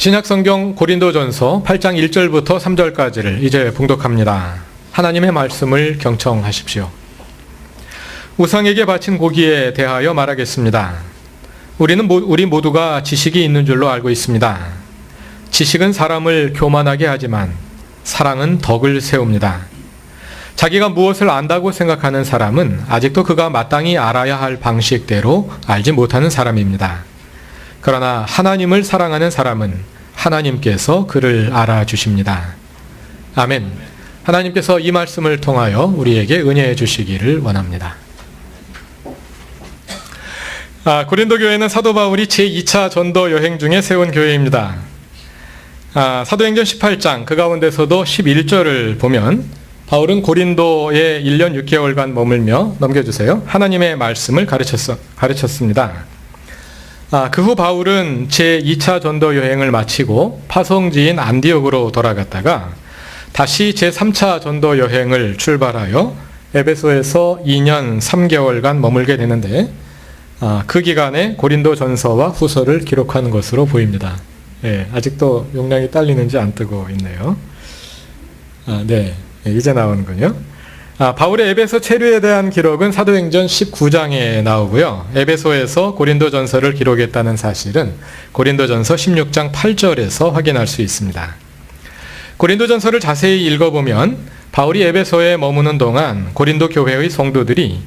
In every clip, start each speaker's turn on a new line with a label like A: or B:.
A: 신약성경 고린도전서 8장 1절부터 3절까지를 이제 봉독합니다. 하나님의 말씀을 경청하십시오. 우상에게 바친 고기에 대하여 말하겠습니다. 우리 모두가 지식이 있는 줄로 알고 있습니다. 지식은 사람을 교만하게 하지만 사랑은 덕을 세웁니다. 자기가 무엇을 안다고 생각하는 사람은 아직도 그가 마땅히 알아야 할 방식대로 알지 못하는 사람입니다. 그러나 하나님을 사랑하는 사람은 하나님께서 그를 알아주십니다. 아멘. 하나님께서 이 말씀을 통하여 우리에게 은혜해 주시기를 원합니다. 고린도 교회는 사도 바울이 제2차 전도 여행 중에 세운 교회입니다. 사도행전 18장 그 가운데서도 11절을 보면 바울은 고린도에 1년 6개월간 머물며 넘겨주세요. 하나님의 말씀을 가르쳤습니다. 그 후 바울은 제2차 전도 여행을 마치고 파송지인 안디옥으로 돌아갔다가 다시 제3차 전도 여행을 출발하여 에베소에서 2년 3개월간 머물게 되는데 그 기간에 고린도 전서와 후서를 기록한 것으로 보입니다. 아직도 용량이 딸리는지 안 뜨고 있네요. 이제 나오는군요. 바울의 에베소 체류에 대한 기록은 사도행전 19장에 나오고요. 에베소에서 고린도전서를 기록했다는 사실은 고린도전서 16장 8절에서 확인할 수 있습니다. 고린도전서를 자세히 읽어보면 바울이 에베소에 머무는 동안 고린도 교회의 성도들과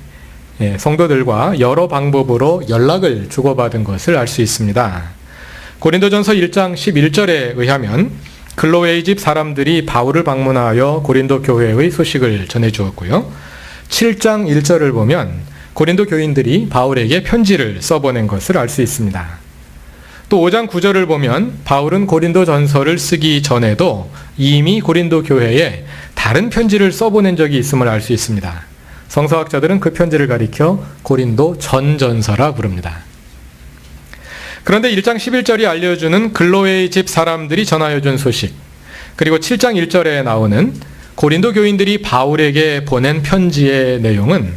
A: 여러 방법으로 연락을 주고받은 것을 알 수 있습니다. 고린도전서 1장 11절에 의하면 글로웨의 집 사람들이 바울을 방문하여 고린도 교회의 소식을 전해주었고요. 7장 1절을 보면 고린도 교인들이 바울에게 편지를 써보낸 것을 알 수 있습니다. 또 5장 9절을 보면 바울은 고린도 전서를 쓰기 전에도 이미 고린도 교회에 다른 편지를 써보낸 적이 있음을 알 수 있습니다. 성서학자들은 그 편지를 가리켜 고린도 전전서라 부릅니다. 그런데 1장 11절이 알려주는 글로웨의 집 사람들이 전하여 준 소식, 그리고 7장 1절에 나오는 고린도 교인들이 바울에게 보낸 편지의 내용은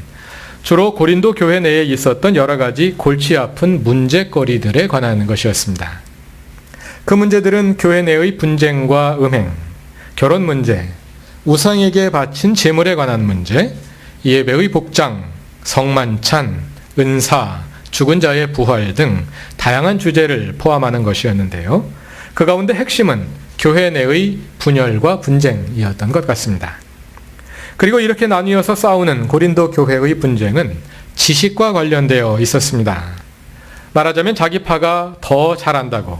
A: 주로 고린도 교회 내에 있었던 여러 가지 골치 아픈 문제거리들에 관한 것이었습니다. 그 문제들은 교회 내의 분쟁과 음행, 결혼 문제, 우상에게 바친 제물에 관한 문제, 예배의 복장, 성만찬, 은사, 죽은 자의 부활 등 다양한 주제를 포함하는 것이었는데요. 그 가운데 핵심은 교회 내의 분열과 분쟁이었던 것 같습니다. 그리고 이렇게 나뉘어서 싸우는 고린도 교회의 분쟁은 지식과 관련되어 있었습니다. 말하자면 자기 파가 더 잘한다고,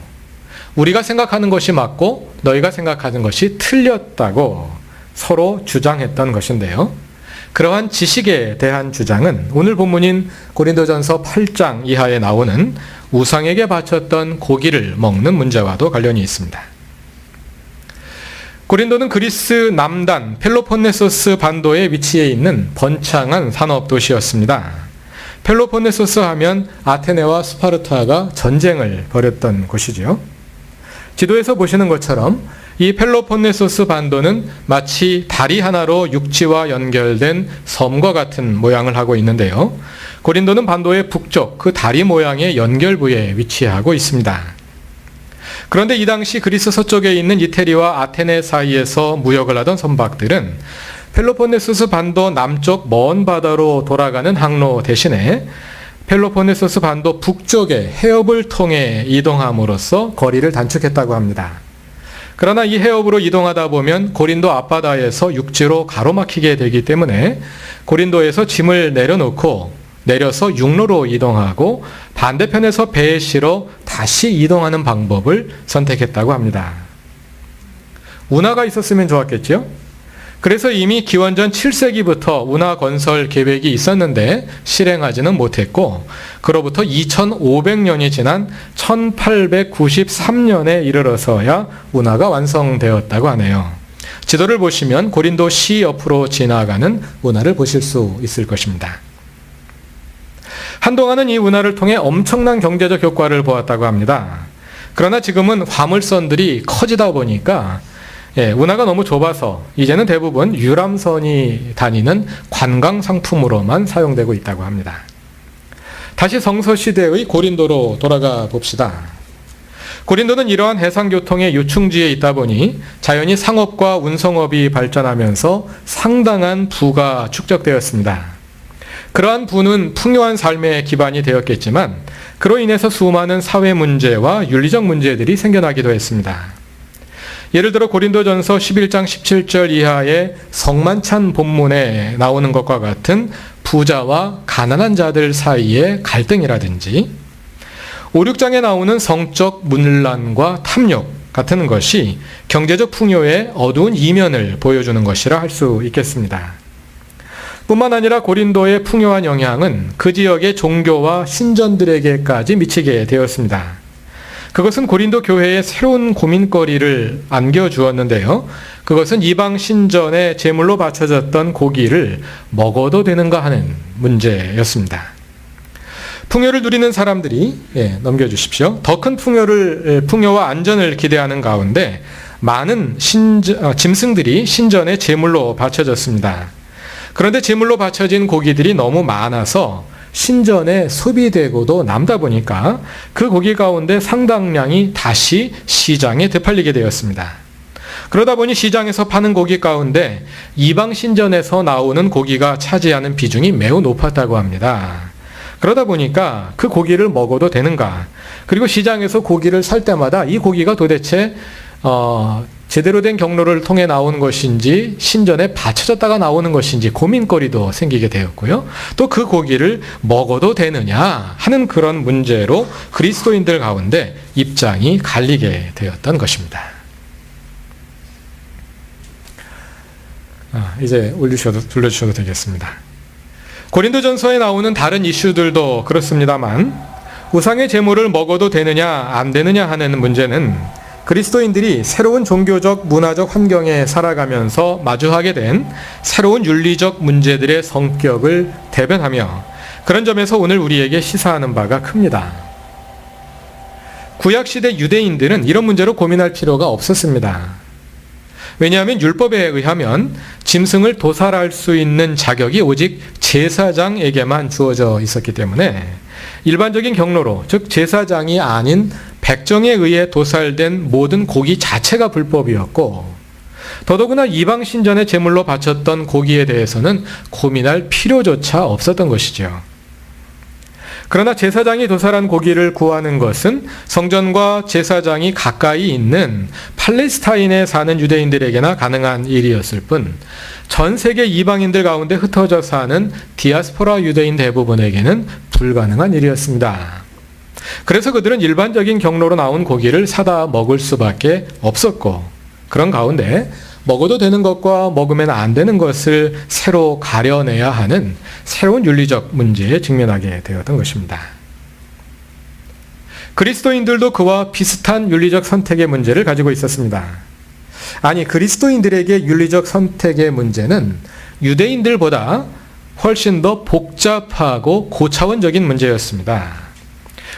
A: 우리가 생각하는 것이 맞고 너희가 생각하는 것이 틀렸다고 서로 주장했던 것인데요. 그러한 지식에 대한 주장은 오늘 본문인 고린도전서 8장 이하에 나오는 우상에게 바쳤던 고기를 먹는 문제와도 관련이 있습니다. 고린도는 그리스 남단 펠로폰네소스 반도에 위치해 있는 번창한 산업도시였습니다. 펠로폰네소스 하면 아테네와 스파르타가 전쟁을 벌였던 곳이지요. 지도에서 보시는 것처럼 이 펠로폰네소스 반도는 마치 다리 하나로 육지와 연결된 섬과 같은 모양을 하고 있는데요. 고린도는 반도의 북쪽 그 다리 모양의 연결부에 위치하고 있습니다. 그런데 이 당시 그리스 서쪽에 있는 이태리와 아테네 사이에서 무역을 하던 선박들은 펠로폰네소스 반도 남쪽 먼 바다로 돌아가는 항로 대신에 펠로폰네소스 반도 북쪽의 해협을 통해 이동함으로써 거리를 단축했다고 합니다. 그러나 이 해협으로 이동하다 보면 고린도 앞바다에서 육지로 가로막히게 되기 때문에 고린도에서 짐을 내려서 육로로 이동하고 반대편에서 배에 실어 다시 이동하는 방법을 선택했다고 합니다. 운하가 있었으면 좋았겠죠? 그래서 이미 기원전 7세기부터 운하 건설 계획이 있었는데 실행하지는 못했고, 그로부터 2500년이 지난 1893년에 이르러서야 운하가 완성되었다고 하네요. 지도를 보시면 고린도 시 옆으로 지나가는 운하를 보실 수 있을 것입니다. 한동안은 이 운하를 통해 엄청난 경제적 효과를 보았다고 합니다. 그러나 지금은 화물선들이 커지다 보니까 운하가 너무 좁아서 이제는 대부분 유람선이 다니는 관광 상품으로만 사용되고 있다고 합니다. 다시 성서시대의 고린도로 돌아가 봅시다. 고린도는 이러한 해상교통의 요충지에 있다 보니 자연히 상업과 운송업이 발전하면서 상당한 부가 축적되었습니다. 그러한 부는 풍요한 삶의 기반이 되었겠지만 그로 인해서 수많은 사회 문제와 윤리적 문제들이 생겨나기도 했습니다. 예를 들어 고린도전서 11장 17절 이하의 성만찬 본문에 나오는 것과 같은 부자와 가난한 자들 사이의 갈등이라든지 5, 6장에 나오는 성적 문란과 탐욕 같은 것이 경제적 풍요의 어두운 이면을 보여주는 것이라 할 수 있겠습니다. 뿐만 아니라 고린도의 풍요한 영향은 그 지역의 종교와 신전들에게까지 미치게 되었습니다. 그것은 고린도 교회에 새로운 고민거리를 안겨주었는데요. 그것은 이방 신전에 제물로 바쳐졌던 고기를 먹어도 되는가 하는 문제였습니다. 풍요를 누리는 사람들이 넘겨주십시오. 더 큰 풍요와 안전을 기대하는 가운데 많은 짐승들이 신전에 제물로 바쳐졌습니다. 그런데 제물로 바쳐진 고기들이 너무 많아서 신전에 소비되고도 남다 보니까 그 고기 가운데 상당량이 다시 시장에 되팔리게 되었습니다. 그러다 보니 시장에서 파는 고기 가운데 이방 신전에서 나오는 고기가 차지하는 비중이 매우 높았다고 합니다. 그러다 보니까 그 고기를 먹어도 되는가? 그리고 시장에서 고기를 살 때마다 이 고기가 도대체 제대로 된 경로를 통해 나오는 것인지 신전에 바쳐졌다가 나오는 것인지 고민거리도 생기게 되었고요. 또 그 고기를 먹어도 되느냐 하는 그런 문제로 그리스도인들 가운데 입장이 갈리게 되었던 것입니다. 이제 돌려주셔도 되겠습니다. 고린도전서에 나오는 다른 이슈들도 그렇습니다만 우상의 제물을 먹어도 되느냐 안 되느냐 하는 문제는 그리스도인들이 새로운 종교적 문화적 환경에 살아가면서 마주하게 된 새로운 윤리적 문제들의 성격을 대변하며 그런 점에서 오늘 우리에게 시사하는 바가 큽니다. 구약시대 유대인들은 이런 문제로 고민할 필요가 없었습니다. 왜냐하면 율법에 의하면 짐승을 도살할 수 있는 자격이 오직 제사장에게만 주어져 있었기 때문에 일반적인 경로로, 즉 제사장이 아닌 백정에 의해 도살된 모든 고기 자체가 불법이었고 더더구나 이방 신전의 제물로 바쳤던 고기에 대해서는 고민할 필요조차 없었던 것이죠. 그러나 제사장이 도살한 고기를 구하는 것은 성전과 제사장이 가까이 있는 팔레스타인에 사는 유대인들에게나 가능한 일이었을 뿐 전 세계 이방인들 가운데 흩어져 사는 디아스포라 유대인 대부분에게는 불가능한 일이었습니다. 그래서 그들은 일반적인 경로로 나온 고기를 사다 먹을 수밖에 없었고 그런 가운데 먹어도 되는 것과 먹으면 안 되는 것을 새로 가려내야 하는 새로운 윤리적 문제에 직면하게 되었던 것입니다. 그리스도인들도 그와 비슷한 윤리적 선택의 문제를 가지고 있었습니다. 아니, 그리스도인들에게 윤리적 선택의 문제는 유대인들보다 훨씬 더 복잡하고 고차원적인 문제였습니다.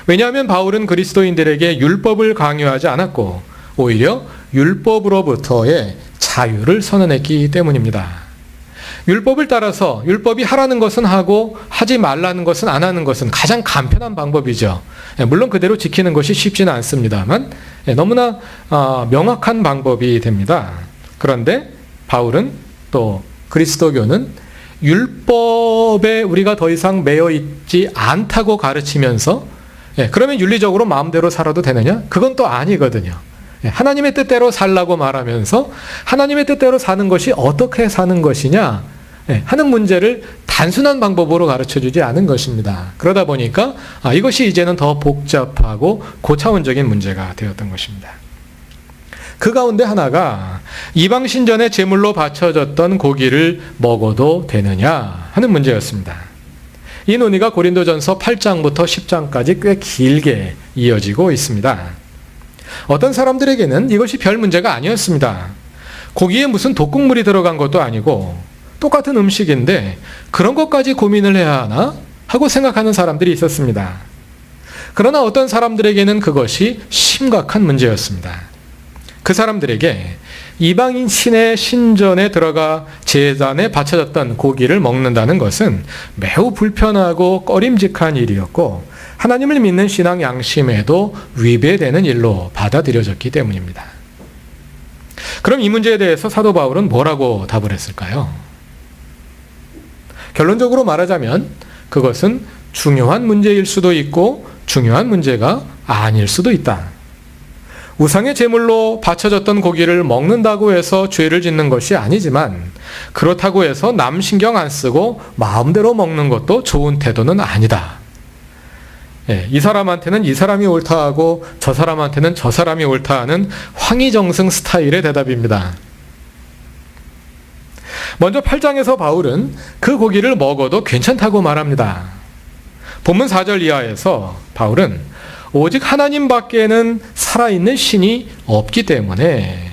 A: 왜냐하면 바울은 그리스도인들에게 율법을 강요하지 않았고 오히려 율법으로부터의 자유를 선언했기 때문입니다. 율법을 따라서 율법이 하라는 것은 하고 하지 말라는 것은 안 하는 것은 가장 간편한 방법이죠. 물론 그대로 지키는 것이 쉽지는 않습니다만 너무나 명확한 방법이 됩니다. 그런데 바울은 또 그리스도교는 율법에 우리가 더 이상 매여 있지 않다고 가르치면서 그러면 윤리적으로 마음대로 살아도 되느냐? 그건 또 아니거든요. 하나님의 뜻대로 살라고 말하면서 하나님의 뜻대로 사는 것이 어떻게 사는 것이냐 하는 문제를 단순한 방법으로 가르쳐주지 않은 것입니다. 그러다 보니까 이것이 이제는 더 복잡하고 고차원적인 문제가 되었던 것입니다. 그 가운데 하나가 이방 신전의 제물로 바쳐졌던 고기를 먹어도 되느냐 하는 문제였습니다. 이 논의가 고린도전서 8장부터 10장까지 꽤 길게 이어지고 있습니다. 어떤 사람들에게는 이것이 별 문제가 아니었습니다. 고기에 무슨 독극물이 들어간 것도 아니고 똑같은 음식인데 그런 것까지 고민을 해야 하나? 하고 생각하는 사람들이 있었습니다. 그러나 어떤 사람들에게는 그것이 심각한 문제였습니다. 그 사람들에게 이방인 신의 신전에 들어가 제단에 바쳐졌던 고기를 먹는다는 것은 매우 불편하고 꺼림직한 일이었고 하나님을 믿는 신앙 양심에도 위배되는 일로 받아들여졌기 때문입니다. 그럼 이 문제에 대해서 사도 바울은 뭐라고 답을 했을까요? 결론적으로 말하자면 그것은 중요한 문제일 수도 있고 중요한 문제가 아닐 수도 있다. 우상의 제물로 바쳐졌던 고기를 먹는다고 해서 죄를 짓는 것이 아니지만 그렇다고 해서 남 신경 안 쓰고 마음대로 먹는 것도 좋은 태도는 아니다. 이 사람한테는 이 사람이 옳다 하고 저 사람한테는 저 사람이 옳다 하는 황희정승 스타일의 대답입니다. 먼저 8장에서 바울은 그 고기를 먹어도 괜찮다고 말합니다. 본문 4절 이하에서 바울은 오직 하나님 밖에는 살아있는 신이 없기 때문에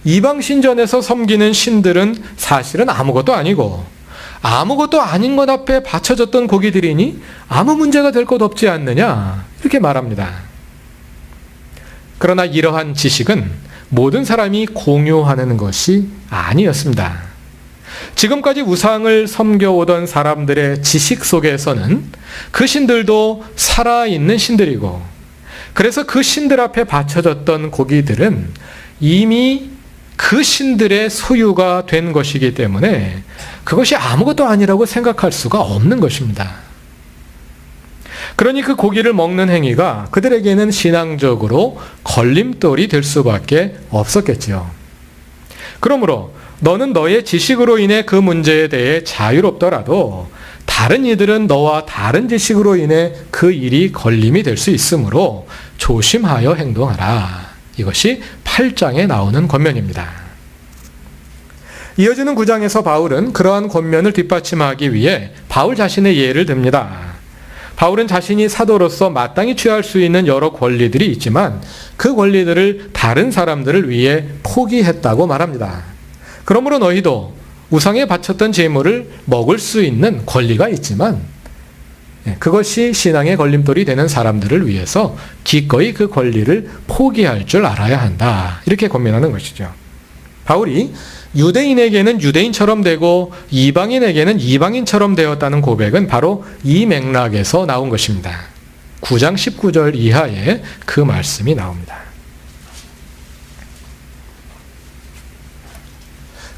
A: 이방 신전에서 섬기는 신들은 사실은 아무것도 아니고 아무것도 아닌 것 앞에 바쳐졌던 고기들이니 아무 문제가 될 것 없지 않느냐 이렇게 말합니다. 그러나 이러한 지식은 모든 사람이 공유하는 것이 아니었습니다. 지금까지 우상을 섬겨오던 사람들의 지식 속에서는 그 신들도 살아있는 신들이고 그래서 그 신들 앞에 바쳐졌던 고기들은 이미 그 신들의 소유가 된 것이기 때문에 그것이 아무것도 아니라고 생각할 수가 없는 것입니다. 그러니 그 고기를 먹는 행위가 그들에게는 신앙적으로 걸림돌이 될 수밖에 없었겠지요. 그러므로 너는 너의 지식으로 인해 그 문제에 대해 자유롭더라도 다른 이들은 너와 다른 지식으로 인해 그 일이 걸림이 될 수 있으므로 조심하여 행동하라. 이것이 8장에 나오는 권면입니다. 이어지는 9장에서 바울은 그러한 권면을 뒷받침하기 위해 바울 자신의 예를 듭니다. 바울은 자신이 사도로서 마땅히 취할 수 있는 여러 권리들이 있지만 그 권리들을 다른 사람들을 위해 포기했다고 말합니다. 그러므로 너희도 우상에 바쳤던 제물을 먹을 수 있는 권리가 있지만 그것이 신앙의 걸림돌이 되는 사람들을 위해서 기꺼이 그 권리를 포기할 줄 알아야 한다. 이렇게 권면하는 것이죠. 바울이 유대인에게는 유대인처럼 되고 이방인에게는 이방인처럼 되었다는 고백은 바로 이 맥락에서 나온 것입니다. 9장 19절 이하에 그 말씀이 나옵니다.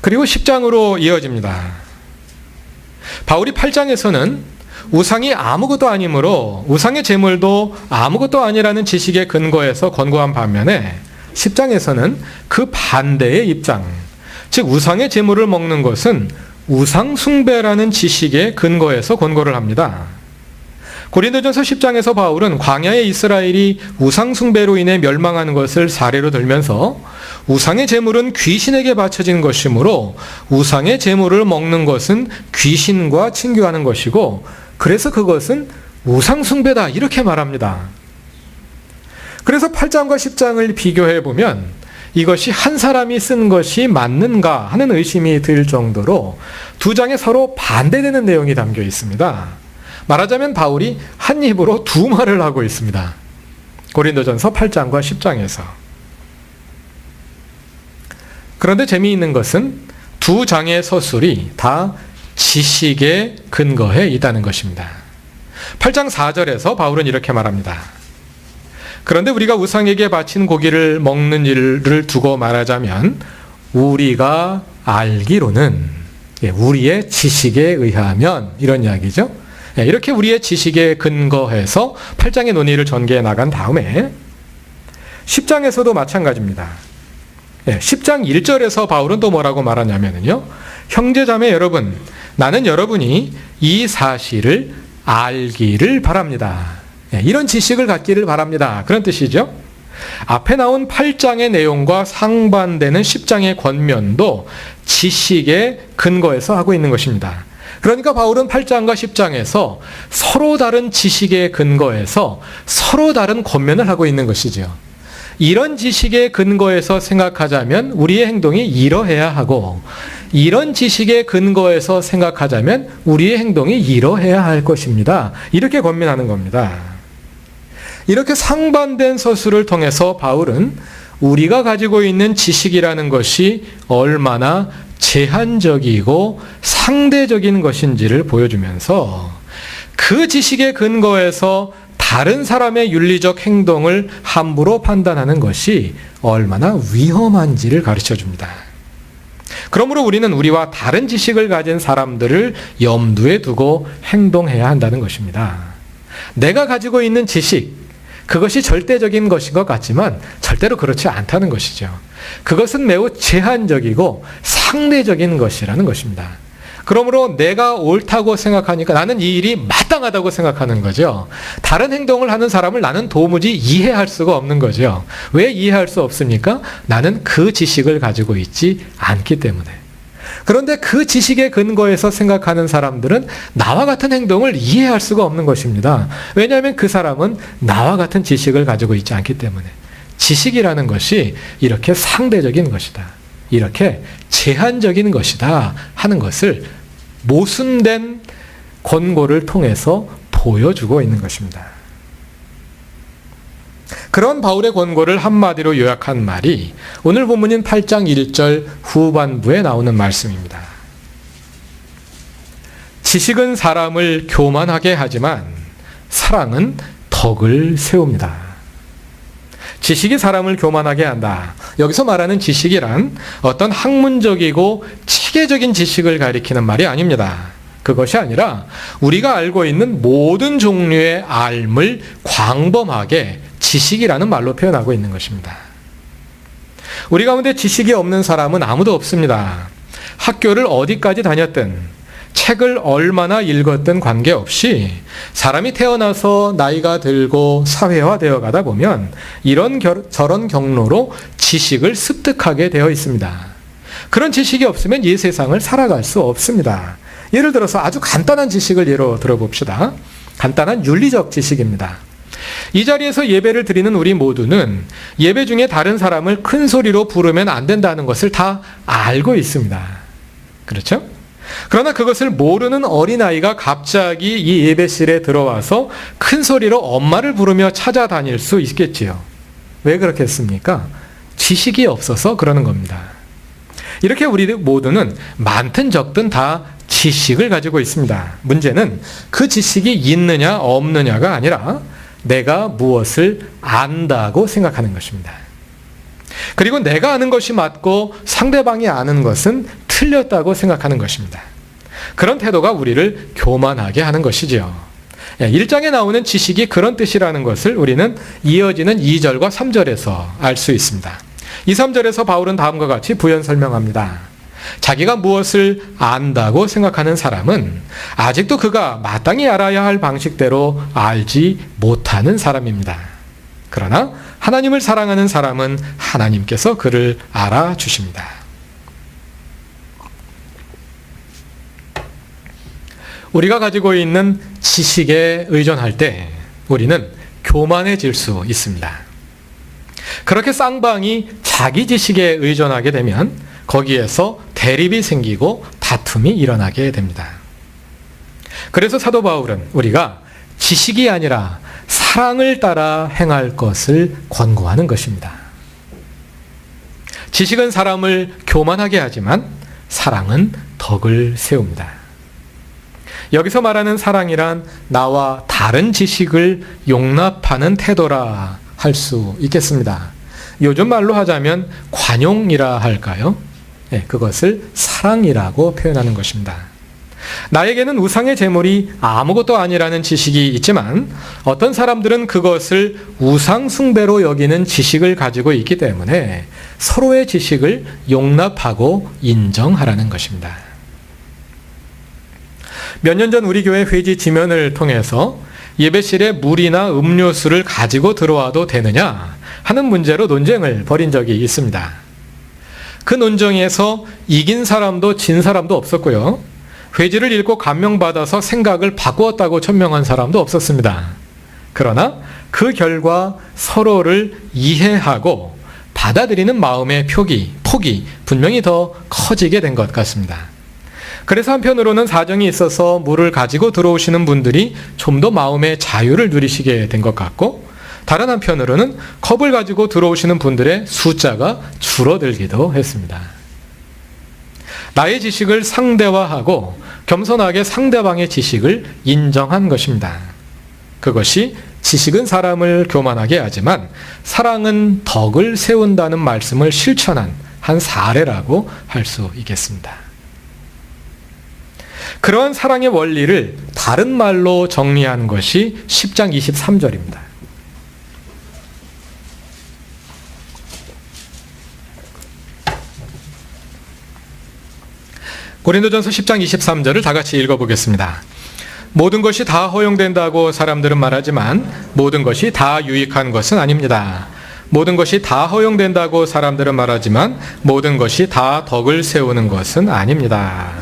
A: 그리고 10장으로 이어집니다. 바울이 8장에서는 우상이 아무것도 아니므로 우상의 제물도 아무것도 아니라는 지식에 근거해서 권고한 반면에 10장에서는 그 반대의 입장, 즉 우상의 제물을 먹는 것은 우상 숭배라는 지식에 근거해서 권고를 합니다. 고린도전서 10장에서 바울은 광야의 이스라엘이 우상 숭배로 인해 멸망하는 것을 사례로 들면서 우상의 제물은 귀신에게 바쳐진 것이므로 우상의 제물을 먹는 것은 귀신과 친교하는 것이고 그래서 그것은 우상 숭배다 이렇게 말합니다. 그래서 8장과 10장을 비교해 보면 이것이 한 사람이 쓴 것이 맞는가 하는 의심이 들 정도로 두 장에 서로 반대되는 내용이 담겨 있습니다. 말하자면 바울이 한 입으로 두 말을 하고 있습니다. 고린도전서 8장과 10장에서. 그런데 재미있는 것은 두 장의 서술이 다 지식에 근거해 있다는 것입니다. 8장 4절에서 바울은 이렇게 말합니다. 그런데 우리가 우상에게 바친 고기를 먹는 일을 두고 말하자면 우리가 알기로는 우리의 지식에 의하면 이런 이야기죠. 이렇게 우리의 지식에 근거해서 8장의 논의를 전개해 나간 다음에 10장에서도 마찬가지입니다. 10장 1절에서 바울은 또 뭐라고 말하냐면요. 형제자매 여러분, 나는 여러분이 이 사실을 알기를 바랍니다. 이런 지식을 갖기를 바랍니다. 그런 뜻이죠. 앞에 나온 8장의 내용과 상반되는 10장의 권면도 지식에 근거해서 하고 있는 것입니다. 그러니까 바울은 8장과 10장에서 서로 다른 지식에 근거해서 서로 다른 권면을 하고 있는 것이죠. 이런 지식에 근거해서 생각하자면 우리의 행동이 이러해야 하고 이런 지식에 근거해서 생각하자면 우리의 행동이 이러해야 할 것입니다. 이렇게 권면하는 겁니다. 이렇게 상반된 서술을 통해서 바울은 우리가 가지고 있는 지식이라는 것이 얼마나 제한적이고 상대적인 것인지를 보여주면서 그 지식에 근거해서 다른 사람의 윤리적 행동을 함부로 판단하는 것이 얼마나 위험한지를 가르쳐 줍니다. 그러므로 우리는 우리와 다른 지식을 가진 사람들을 염두에 두고 행동해야 한다는 것입니다. 내가 가지고 있는 지식, 그것이 절대적인 것인 것 같지만 절대로 그렇지 않다는 것이죠. 그것은 매우 제한적이고 상대적인 것이라는 것입니다. 그러므로 내가 옳다고 생각하니까 나는 이 일이 마땅하다고 생각하는 거죠. 다른 행동을 하는 사람을 나는 도무지 이해할 수가 없는 거죠. 왜 이해할 수 없습니까? 나는 그 지식을 가지고 있지 않기 때문에. 그런데 그 지식에 근거해서 생각하는 사람들은 나와 같은 행동을 이해할 수가 없는 것입니다. 왜냐하면 그 사람은 나와 같은 지식을 가지고 있지 않기 때문에. 지식이라는 것이 이렇게 상대적인 것이다, 이렇게 제한적인 것이다 하는 것을 모순된 권고를 통해서 보여주고 있는 것입니다. 그런 바울의 권고를 한마디로 요약한 말이 오늘 본문인 8장 1절 후반부에 나오는 말씀입니다. 지식은 사람을 교만하게 하지만 사랑은 덕을 세웁니다. 지식이 사람을 교만하게 한다. 여기서 말하는 지식이란 어떤 학문적이고 체계적인 지식을 가리키는 말이 아닙니다. 그것이 아니라 우리가 알고 있는 모든 종류의 알을 광범하게 지식이라는 말로 표현하고 있는 것입니다. 우리 가운데 지식이 없는 사람은 아무도 없습니다. 학교를 어디까지 다녔든 책을 얼마나 읽었든 관계없이 사람이 태어나서 나이가 들고 사회화되어 가다 보면 이런 저런 경로로 지식을 습득하게 되어 있습니다. 그런 지식이 없으면 이 세상을 살아갈 수 없습니다. 예를 들어서 아주 간단한 지식을 예로 들어봅시다. 간단한 윤리적 지식입니다. 이 자리에서 예배를 드리는 우리 모두는 예배 중에 다른 사람을 큰 소리로 부르면 안 된다는 것을 다 알고 있습니다. 그렇죠? 그러나 그것을 모르는 어린아이가 갑자기 이 예배실에 들어와서 큰 소리로 엄마를 부르며 찾아다닐 수 있겠지요. 왜 그렇겠습니까? 지식이 없어서 그러는 겁니다. 이렇게 우리 모두는 많든 적든 다 지식을 가지고 있습니다. 문제는 그 지식이 있느냐 없느냐가 아니라 내가 무엇을 안다고 생각하는 것입니다. 그리고 내가 아는 것이 맞고 상대방이 아는 것은 틀렸다고 생각하는 것입니다. 그런 태도가 우리를 교만하게 하는 것이지요. 1장에 나오는 지식이 그런 뜻이라는 것을 우리는 이어지는 2절과 3절에서 알 수 있습니다. 2, 3절에서 바울은 다음과 같이 부연 설명합니다. 자기가 무엇을 안다고 생각하는 사람은 아직도 그가 마땅히 알아야 할 방식대로 알지 못하는 사람입니다. 그러나 하나님을 사랑하는 사람은 하나님께서 그를 알아주십니다. 우리가 가지고 있는 지식에 의존할 때 우리는 교만해질 수 있습니다. 그렇게 쌍방이 자기 지식에 의존하게 되면 거기에서 대립이 생기고 다툼이 일어나게 됩니다. 그래서 사도 바울은 우리가 지식이 아니라 사랑을 따라 행할 것을 권고하는 것입니다. 지식은 사람을 교만하게 하지만 사랑은 덕을 세웁니다. 여기서 말하는 사랑이란 나와 다른 지식을 용납하는 태도라 할 수 있겠습니다. 요즘 말로 하자면 관용이라 할까요? 네, 그것을 사랑이라고 표현하는 것입니다. 나에게는 우상의 제물이 아무것도 아니라는 지식이 있지만 어떤 사람들은 그것을 우상 숭배로 여기는 지식을 가지고 있기 때문에 서로의 지식을 용납하고 인정하라는 것입니다. 몇 년 전 우리 교회 회지 지면을 통해서 예배실에 물이나 음료수를 가지고 들어와도 되느냐 하는 문제로 논쟁을 벌인 적이 있습니다. 그 논쟁에서 이긴 사람도 진 사람도 없었고요. 회지를 읽고 감명받아서 생각을 바꾸었다고 천명한 사람도 없었습니다. 그러나 그 결과 서로를 이해하고 받아들이는 마음의 폭이 분명히 더 커지게 된 것 같습니다. 그래서 한편으로는 사정이 있어서 물을 가지고 들어오시는 분들이 좀 더 마음의 자유를 누리시게 된 것 같고, 다른 한편으로는 컵을 가지고 들어오시는 분들의 숫자가 줄어들기도 했습니다. 나의 지식을 상대화하고 겸손하게 상대방의 지식을 인정한 것입니다. 그것이 지식은 사람을 교만하게 하지만 사랑은 덕을 세운다는 말씀을 실천한 한 사례라고 할 수 있겠습니다. 그러한 사랑의 원리를 다른 말로 정리한 것이 10장 23절입니다. 고린도전서 10장 23절을 다 같이 읽어보겠습니다. 모든 것이 다 허용된다고 사람들은 말하지만 모든 것이 다 유익한 것은 아닙니다. 모든 것이 다 허용된다고 사람들은 말하지만 모든 것이 다 덕을 세우는 것은 아닙니다.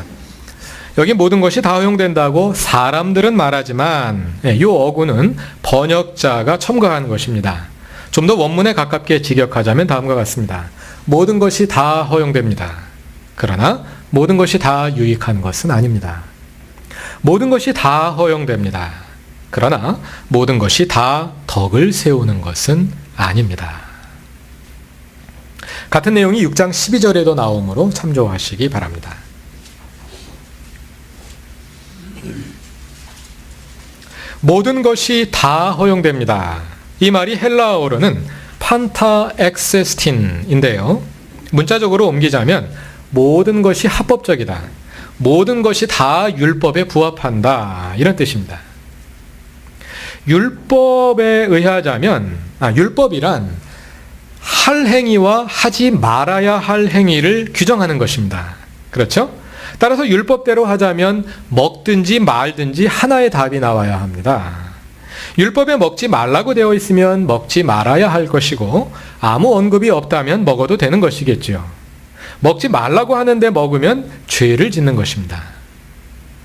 A: 여기 모든 것이 다 허용된다고 사람들은 말하지만 이 어구는 번역자가 첨가한 것입니다. 좀 더 원문에 가깝게 직역하자면 다음과 같습니다. 모든 것이 다 허용됩니다. 그러나 모든 것이 다 유익한 것은 아닙니다. 모든 것이 다 허용됩니다. 그러나 모든 것이 다 덕을 세우는 것은 아닙니다. 같은 내용이 6장 12절에도 나오므로 참조하시기 바랍니다. 모든 것이 다 허용됩니다. 이 말이 헬라어로는 판타 엑세스틴인데요. 문자적으로 옮기자면 모든 것이 합법적이다. 모든 것이 다 율법에 부합한다. 이런 뜻입니다. 율법에 의하자면, 율법이란 할 행위와 하지 말아야 할 행위를 규정하는 것입니다. 그렇죠? 따라서 율법대로 하자면 먹든지 말든지 하나의 답이 나와야 합니다. 율법에 먹지 말라고 되어 있으면 먹지 말아야 할 것이고 아무 언급이 없다면 먹어도 되는 것이겠죠. 먹지 말라고 하는데 먹으면 죄를 짓는 것입니다.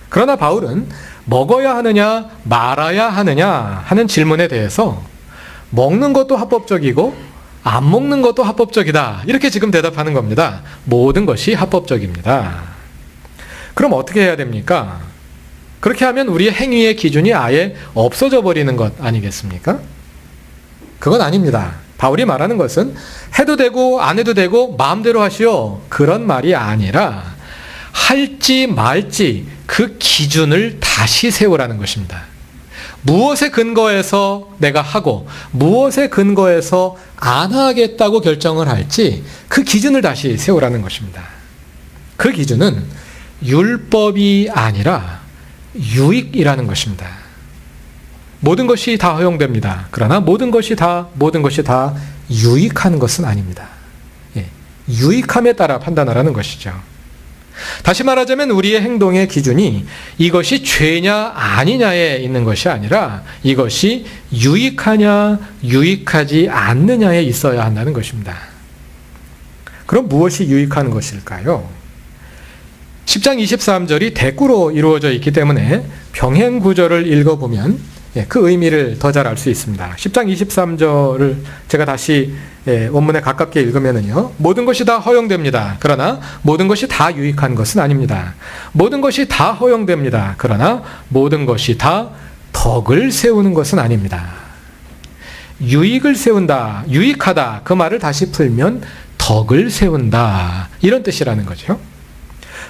A: 그러나 바울은 먹어야 하느냐 말아야 하느냐 하는 질문에 대해서 먹는 것도 합법적이고 안 먹는 것도 합법적이다. 이렇게 지금 대답하는 겁니다. 모든 것이 합법적입니다. 그럼 어떻게 해야 됩니까? 그렇게 하면 우리의 행위의 기준이 아예 없어져 버리는 것 아니겠습니까? 그건 아닙니다. 바울이 말하는 것은 해도 되고 안 해도 되고 마음대로 하시오. 그런 말이 아니라 할지 말지 그 기준을 다시 세우라는 것입니다. 무엇에 근거해서 내가 하고 무엇에 근거해서 안 하겠다고 결정을 할지 그 기준을 다시 세우라는 것입니다. 그 기준은 율법이 아니라 유익이라는 것입니다. 모든 것이 다 허용됩니다. 그러나 모든 것이 다 유익한 것은 아닙니다. 유익함에 따라 판단하라는 것이죠. 다시 말하자면 우리의 행동의 기준이 이것이 죄냐 아니냐에 있는 것이 아니라 이것이 유익하냐 유익하지 않느냐에 있어야 한다는 것입니다. 그럼 무엇이 유익한 것일까요? 10장 23절이 대꾸로 이루어져 있기 때문에 병행 구절을 읽어보면 그 의미를 더 잘 알 수 있습니다. 10장 23절을 제가 다시 원문에 가깝게 읽으면요. 모든 것이 다 허용됩니다. 그러나 모든 것이 다 유익한 것은 아닙니다. 모든 것이 다 허용됩니다. 그러나 모든 것이 다 덕을 세우는 것은 아닙니다. 유익을 세운다, 유익하다 그 말을 다시 풀면 덕을 세운다 이런 뜻이라는 거죠.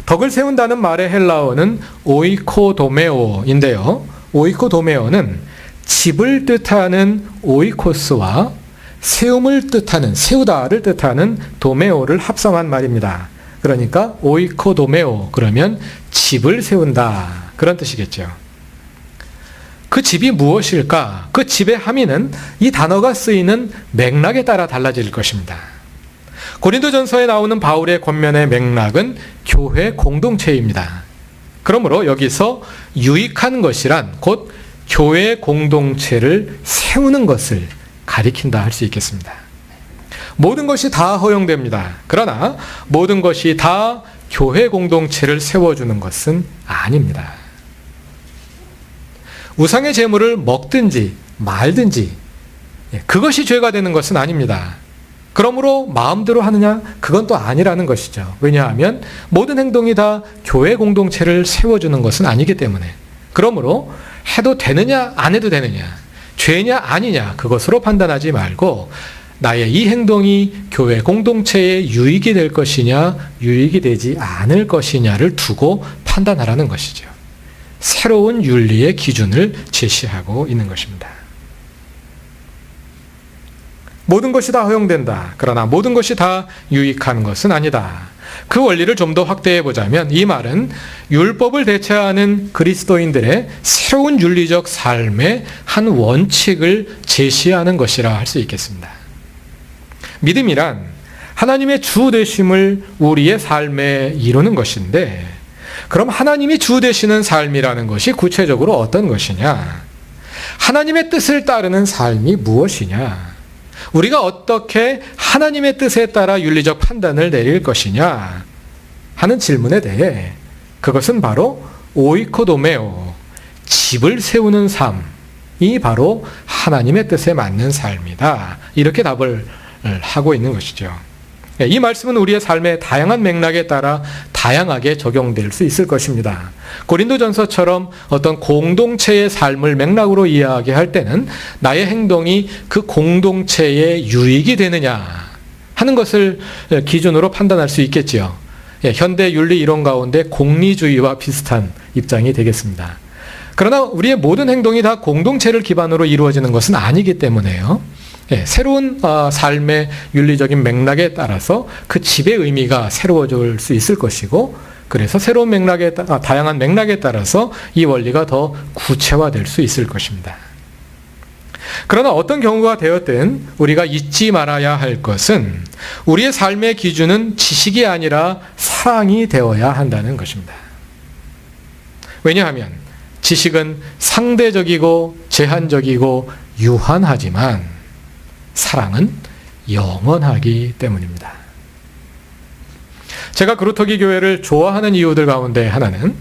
A: 덕을 세운다는 말의 헬라어는 오이코도메오인데요. 오이코도메오는 집을 뜻하는 오이코스와 세움을 뜻하는, 세우다를 뜻하는 도메오를 합성한 말입니다. 그러니까 오이코도메오 그러면 집을 세운다 그런 뜻이겠죠. 그 집이 무엇일까? 그 집의 함의는 이 단어가 쓰이는 맥락에 따라 달라질 것입니다. 고린도전서에 나오는 바울의 권면의 맥락은 교회 공동체입니다. 그러므로 여기서 유익한 것이란 곧 교회 공동체를 세우는 것을 가리킨다 할 수 있겠습니다. 모든 것이 다 허용됩니다. 그러나 모든 것이 다 교회 공동체를 세워주는 것은 아닙니다. 우상의 제물을 먹든지 말든지 그것이 죄가 되는 것은 아닙니다. 그러므로 마음대로 하느냐? 그건 또 아니라는 것이죠. 왜냐하면 모든 행동이 다 교회 공동체를 세워주는 것은 아니기 때문에. 그러므로 해도 되느냐 안 해도 되느냐 죄냐 아니냐 그것으로 판단하지 말고 나의 이 행동이 교회 공동체에 유익이 될 것이냐 유익이 되지 않을 것이냐를 두고 판단하라는 것이죠. 새로운 윤리의 기준을 제시하고 있는 것입니다. 모든 것이 다 허용된다. 그러나 모든 것이 다 유익한 것은 아니다. 그 원리를 좀 더 확대해 보자면 이 말은 율법을 대체하는 그리스도인들의 새로운 윤리적 삶의 한 원칙을 제시하는 것이라 할 수 있겠습니다. 믿음이란 하나님의 주 되심을 우리의 삶에 이루는 것인데, 그럼 하나님이 주 되시는 삶이라는 것이 구체적으로 어떤 것이냐? 하나님의 뜻을 따르는 삶이 무엇이냐? 우리가 어떻게 하나님의 뜻에 따라 윤리적 판단을 내릴 것이냐 하는 질문에 대해 그것은 바로 오이코도메오, 집을 세우는 삶이 바로 하나님의 뜻에 맞는 삶이다. 이렇게 답을 하고 있는 것이죠. 이 말씀은 우리의 삶의 다양한 맥락에 따라 다양하게 적용될 수 있을 것입니다. 고린도전서처럼 어떤 공동체의 삶을 맥락으로 이해하게 때는 나의 행동이 그 공동체에 유익이 되느냐 하는 것을 기준으로 판단할 수 있겠지요. 현대 윤리 이론 가운데 공리주의와 비슷한 입장이 되겠습니다. 그러나 우리의 모든 행동이 다 공동체를 기반으로 이루어지는 것은 아니기 때문에요. 새로운 삶의 윤리적인 맥락에 따라서 그 집의 의미가 새로워질 수 있을 것이고, 그래서 새로운 다양한 맥락에 따라서 이 원리가 더 구체화될 수 있을 것입니다. 그러나 어떤 경우가 되었든 우리가 잊지 말아야 할 것은 우리의 삶의 기준은 지식이 아니라 사랑이 되어야 한다는 것입니다. 왜냐하면 지식은 상대적이고 제한적이고 유한하지만 사랑은 영원하기 때문입니다. 제가 그루터기 교회를 좋아하는 이유들 가운데 하나는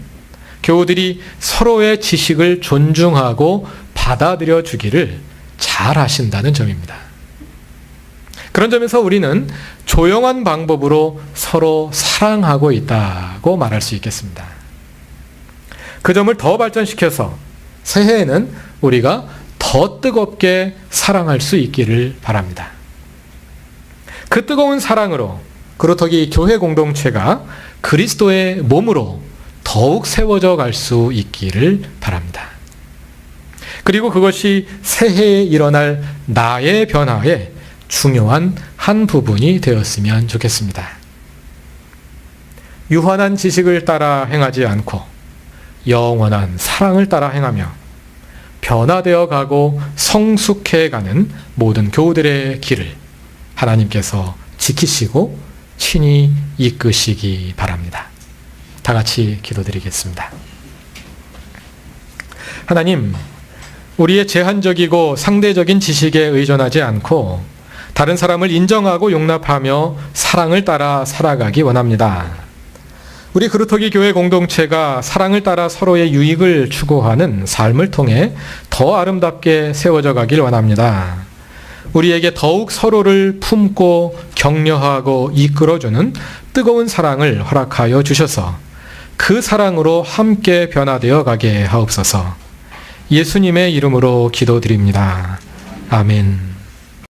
A: 교우들이 서로의 지식을 존중하고 받아들여 주기를 잘 하신다는 점입니다. 그런 점에서 우리는 조용한 방법으로 서로 사랑하고 있다고 말할 수 있겠습니다. 그 점을 더 발전시켜서 새해에는 우리가 더 뜨겁게 사랑할 수 있기를 바랍니다. 그 뜨거운 사랑으로 그루터기 교회 공동체가 그리스도의 몸으로 더욱 세워져 갈 수 있기를 바랍니다. 그리고 그것이 새해에 일어날 나의 변화의 중요한 한 부분이 되었으면 좋겠습니다. 유한한 지식을 따라 행하지 않고 영원한 사랑을 따라 행하며 변화되어 가고 성숙해 가는 모든 교우들의 길을 하나님께서 지키시고 친히 이끄시기 바랍니다. 다 같이 기도드리겠습니다. 하나님, 우리의 제한적이고 상대적인 지식에 의존하지 않고 다른 사람을 인정하고 용납하며 사랑을 따라 살아가기 원합니다. 우리 그루터기 교회 공동체가 사랑을 따라 서로의 유익을 추구하는 삶을 통해 더 아름답게 세워져 가길 원합니다. 우리에게 더욱 서로를 품고 격려하고 이끌어주는 뜨거운 사랑을 허락하여 주셔서 그 사랑으로 함께 변화되어 가게 하옵소서. 예수님의 이름으로 기도드립니다. 아멘.